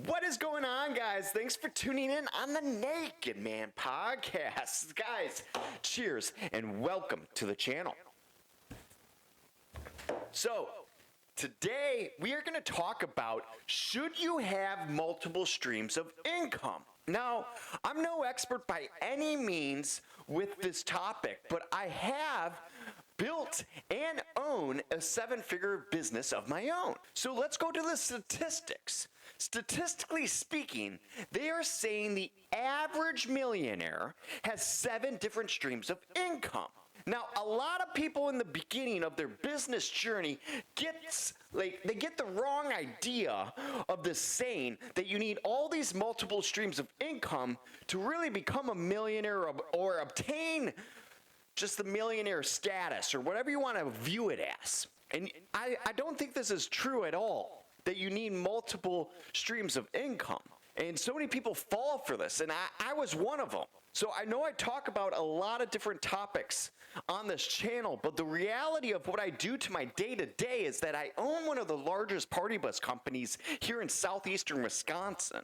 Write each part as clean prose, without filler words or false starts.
What is going on, guys? Thanks for tuning in on the Naked Man podcast. Guys, cheers and welcome to the channel. So, today we are going to talk about should you have multiple streams of income? Now, I'm no expert by any means with this topic, but I have built and own a seven-figure business of my own. So let's go to the statistics. Statistically speaking, they are saying the average millionaire has 7 different streams of income. Now, a lot of people in the beginning of their business journey get the wrong idea of this saying that you need all these multiple streams of income to really become a millionaire or obtain just the millionaire status or whatever you want to view it as. And I don't think this is true at all, that you need multiple streams of income. And so many people fall for this, and I was one of them. So I know I talk about a lot of different topics on this channel, but the reality of what I do to my day-to-day is that I own one of the largest party bus companies here in southeastern Wisconsin.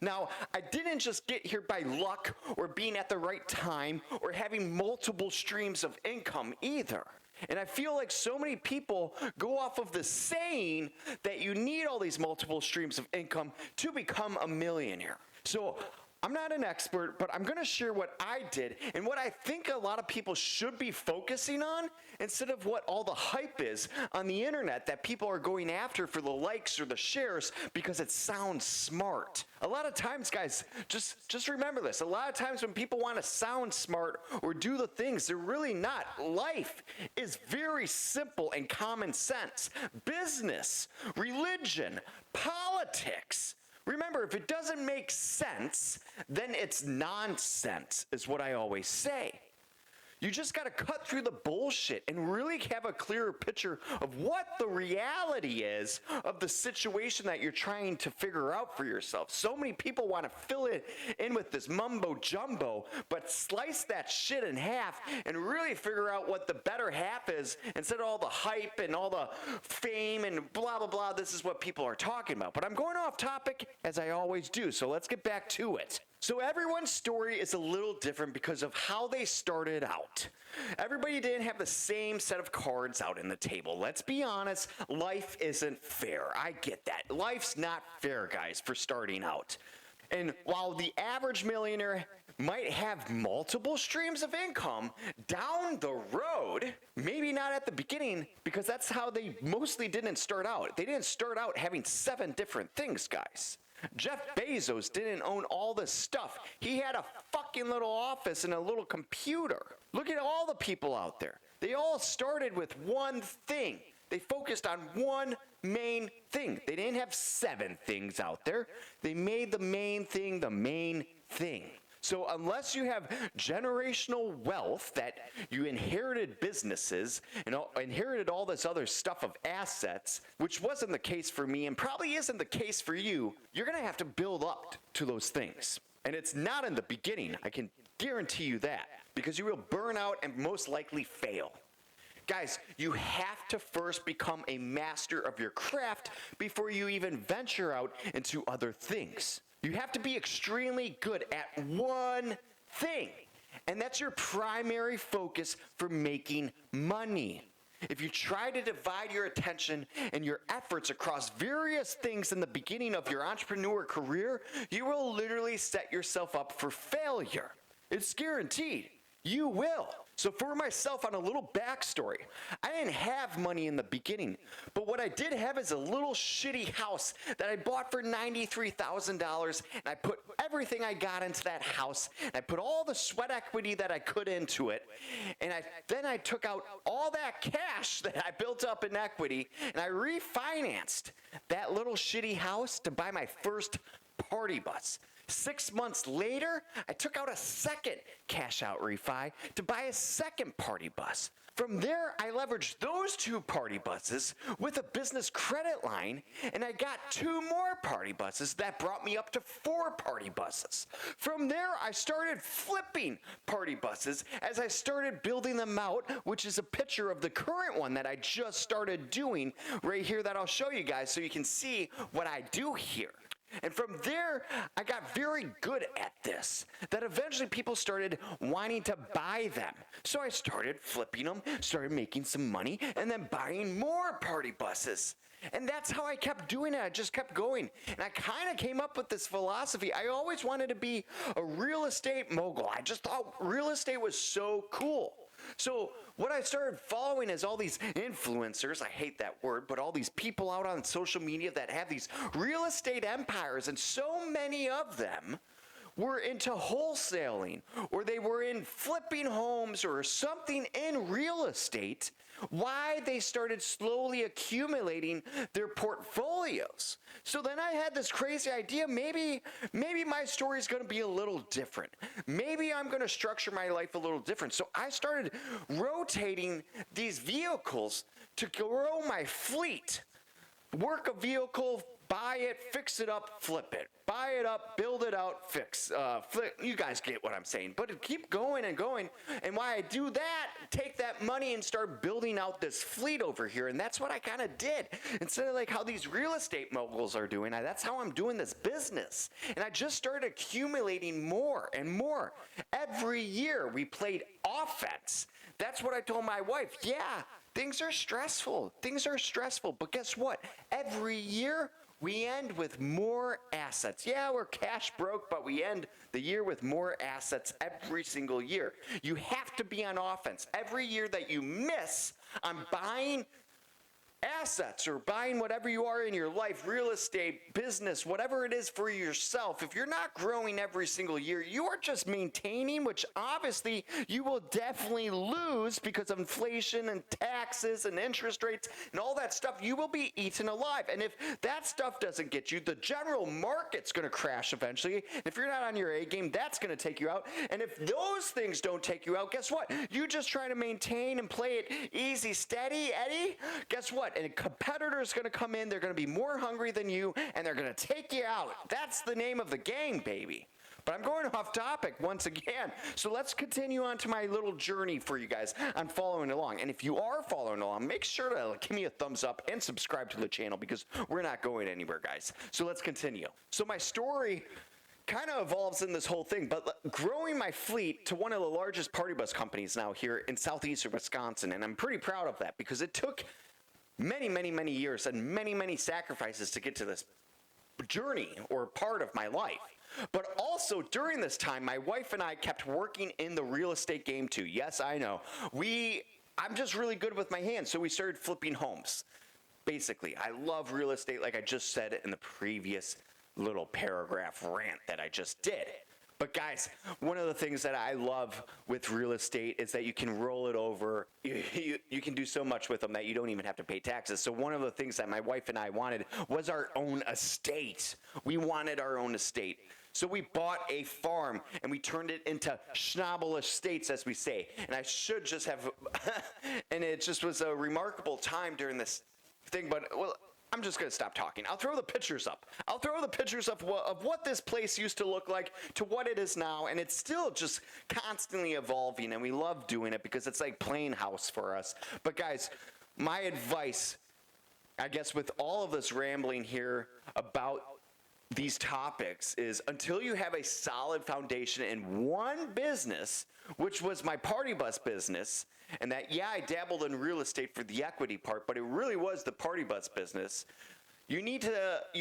Now, I didn't just get here by luck or being at the right time or having multiple streams of income either. And I feel like so many people go off of the saying that you need all these multiple streams of income to become a millionaire. So I'm not an expert, but I'm going to share what I did and what I think a lot of people should be focusing on instead of what all the hype is on the internet that people are going after for the likes or the shares because it sounds smart. A lot of times, guys, just remember this. A lot of times when people want to sound smart or do the things, they're really not. Life is very simple and common sense. Business, religion, politics. Remember, if it doesn't make sense, then it's nonsense, is what I always say. You just got to cut through the bullshit and really have a clearer picture of what the reality is of the situation that you're trying to figure out for yourself. So many people want to fill it in with this mumbo jumbo, but slice that shit in half and really figure out what the better half is instead of all the hype and all the fame and blah, blah, blah. This is what people are talking about. But I'm going off topic as I always do, so let's get back to it. So everyone's story is a little different because of how they started out. Everybody didn't have the same set of cards out in the table. Let's be honest, life isn't fair. I get that. Life's not fair, guys, for starting out. And while the average millionaire might have multiple streams of income down the road, maybe not at the beginning, because that's how they mostly didn't start out. They didn't start out having 7 different things, guys. Jeff Bezos didn't own all this stuff. He had a fucking little office and a little computer. Look at all the people out there. They all started with one thing. They focused on one main thing. They didn't have 7 things out there. They made the main thing the main thing. So unless you have generational wealth that you inherited businesses and inherited all this other stuff of assets, which wasn't the case for me and probably isn't the case for you, you're going to have to build up to those things. And it's not in the beginning. I can guarantee you that, because you will burn out and most likely fail. Guys, you have to first become a master of your craft before you even venture out into other things. You have to be extremely good at one thing, and that's your primary focus for making money. If you try to divide your attention and your efforts across various things in the beginning of your entrepreneur career, you will literally set yourself up for failure. It's guaranteed. You will. So for myself, on a little backstory, I didn't have money in the beginning, but what I did have is a little shitty house that I bought for $93,000, and I put everything I got into that house, and I put all the sweat equity that I could into it, and then I took out all that cash that I built up in equity, and I refinanced that little shitty house to buy my first party bus. 6 months later, I took out a second cash out refi to buy a second party bus. From there, I leveraged those 2 party buses with a business credit line, and I got 2 more party buses that brought me up to 4 party buses. From there, I started flipping party buses as I started building them out, which is a picture of the current one that I just started doing right here that I'll show you guys so you can see what I do here. And from there, I got very good at this, that eventually people started wanting to buy them. So I started flipping them, started making some money, and then buying more party buses. And that's how I kept doing it. I just kept going. And I kind of came up with this philosophy. I always wanted to be a real estate mogul. I just thought real estate was so cool. So what I started following is all these influencers, I hate that word, but all these people out on social media that have these real estate empires, and so many of them were into wholesaling, or they were in flipping homes or something in real estate. Why they started slowly accumulating their portfolios. So then I had this crazy idea, maybe my story is going to be a little different. Maybe I'm going to structure my life a little different. So I started rotating these vehicles to grow my fleet. Work a vehicle, buy it, fix it up, flip it. Buy it up, build it out, flip. You guys get what I'm saying. But keep going and going. And why I do that, take that money and start building out this fleet over here. And that's what I kind of did. Instead of like how these real estate moguls are doing, that's how I'm doing this business. And I just started accumulating more and more. Every year we played offense. That's what I told my wife. Yeah, things are stressful. Things are stressful. But guess what? Every year, we end with more assets. Yeah, we're cash broke, but we end the year with more assets every single year. You have to be on offense. Every year that you miss on buying assets or buying whatever you are in your life, real estate, business, whatever it is for yourself, if you're not growing every single year, you are just maintaining, which obviously you will definitely lose because of inflation and taxes and interest rates and all that stuff. You will be eaten alive. And if that stuff doesn't get you, the general market's going to crash eventually. If you're not on your A game, that's going to take you out. And if those things don't take you out, guess what? You just try to maintain and play it easy, steady, Eddie. Guess what? And a competitor is going to come in, they're going to be more hungry than you, and they're going to take you out. That's the name of the game, baby. But I'm going off topic once again. So let's continue on to my little journey for you guys on following along. And if you are following along, make sure to give me a thumbs up and subscribe to the channel because we're not going anywhere, guys. So let's continue. So my story kind of evolves in this whole thing, but growing my fleet to one of the largest party bus companies now here in southeastern Wisconsin. And I'm pretty proud of that because it took many years and many sacrifices to get to this journey or part of my life. But also during this time, my wife and I kept working in the real estate game too. Yes, I know. I'm just really good with my hands, so we started flipping homes. Basically, I love real estate like I just said in the previous little paragraph rant that I just did. But guys, one of the things that I love with real estate is that you can roll it over. You can do so much with them that you don't even have to pay taxes. So one of the things that my wife and I wanted was our own estate. We wanted our own estate. So we bought a farm and we turned it into schnabel estates, as we say. And I should just have, and it just was a remarkable time during this thing. But well, I'm just going to stop talking. I'll throw the pictures up. I'll throw the pictures of what this place used to look like to what it is now, and it's still just constantly evolving, and we love doing it because it's like playing house for us. But guys, my advice, I guess with all of this rambling here about these topics is until you have a solid foundation in one business, which was my party bus business, and that, yeah, I dabbled in real estate for the equity part, but it really was the party bus business. You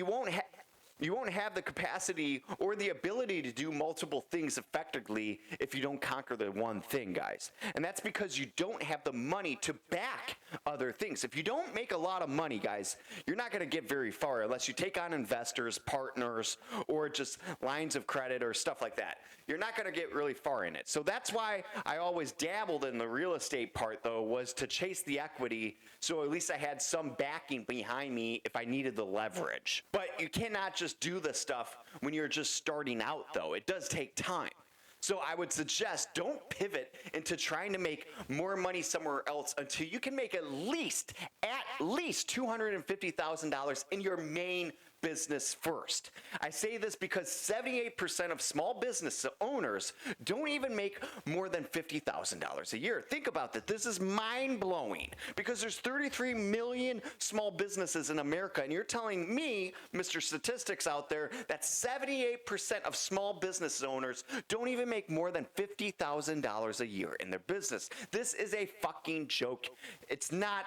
won't have the capacity or the ability to do multiple things effectively if you don't conquer the one thing, guys. And that's because you don't have the money to back other things. If you don't make a lot of money, guys, you're not going to get very far unless you take on investors, partners, or just lines of credit or stuff like that. You're not going to get really far in it. So that's why I always dabbled in the real estate part, though, was to chase the equity so at least I had some backing behind me if I needed the leverage. But you cannot just do this stuff when you're just starting out, though. It does take time. So I would suggest don't pivot into trying to make more money somewhere else until you can make at least $250,000 in your main business first. I say this because 78% of small business owners don't even make more than $50,000 a year. Think about that. This is mind-blowing because there's 33 million small businesses in America, and you're telling me, Mr. Statistics out there, that 78% of small business owners don't even make more than $50,000 a year in their business. This is a fucking joke. It's not.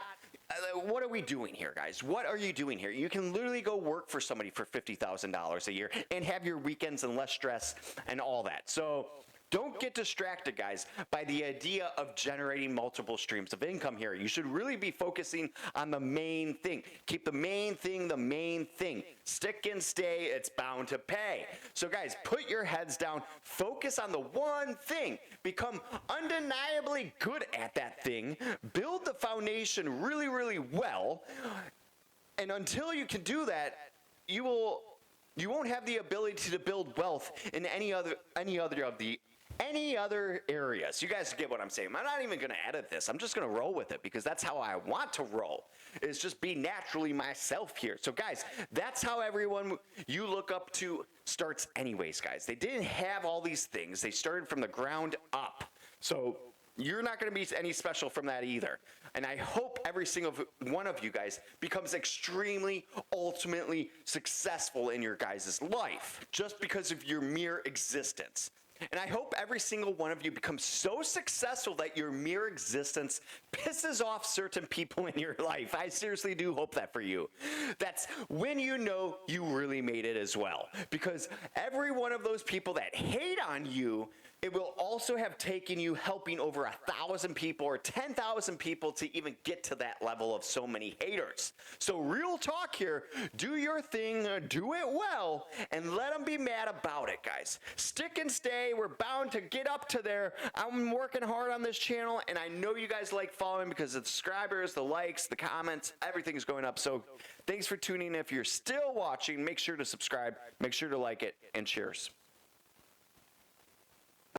What are we doing here, guys? What are you doing here? You can literally go work for somebody for $50,000 a year and have your weekends and less stress and all that. So don't get distracted, guys, by the idea of generating multiple streams of income here. You should really be focusing on the main thing. Keep the main thing the main thing. Stick and stay, it's bound to pay. So guys, put your heads down, focus on the one thing, become undeniably good at that thing, build the foundation really, really well, and until you can do that, you won't have the ability to build wealth in any other areas. You guys get what I'm saying. I'm not even going to edit this. I'm just going to roll with it because that's how I want to roll, is just be naturally myself here. So guys, that's how everyone you look up to starts anyways, guys. They didn't have all these things. They started from the ground up. So you're not going to be any special from that either. And I hope every single one of you guys becomes extremely, ultimately successful in your guys' life just because of your mere existence. And I hope every single one of you becomes so successful that your mere existence pisses off certain people in your life. I seriously do hope that for you. That's when you know you really made it as well. Because every one of those people that hate on you, it will also have taken you helping over 1,000 people or 10,000 people to even get to that level of so many haters. So real talk here, do your thing, do it well, and let them be mad about it, guys. Stick and stay, we're bound to get up to there. I'm working hard on this channel, and I know you guys like following because the subscribers, the likes, the comments, everything's going up. So thanks for tuning in. If you're still watching, make sure to subscribe, make sure to like it, and cheers.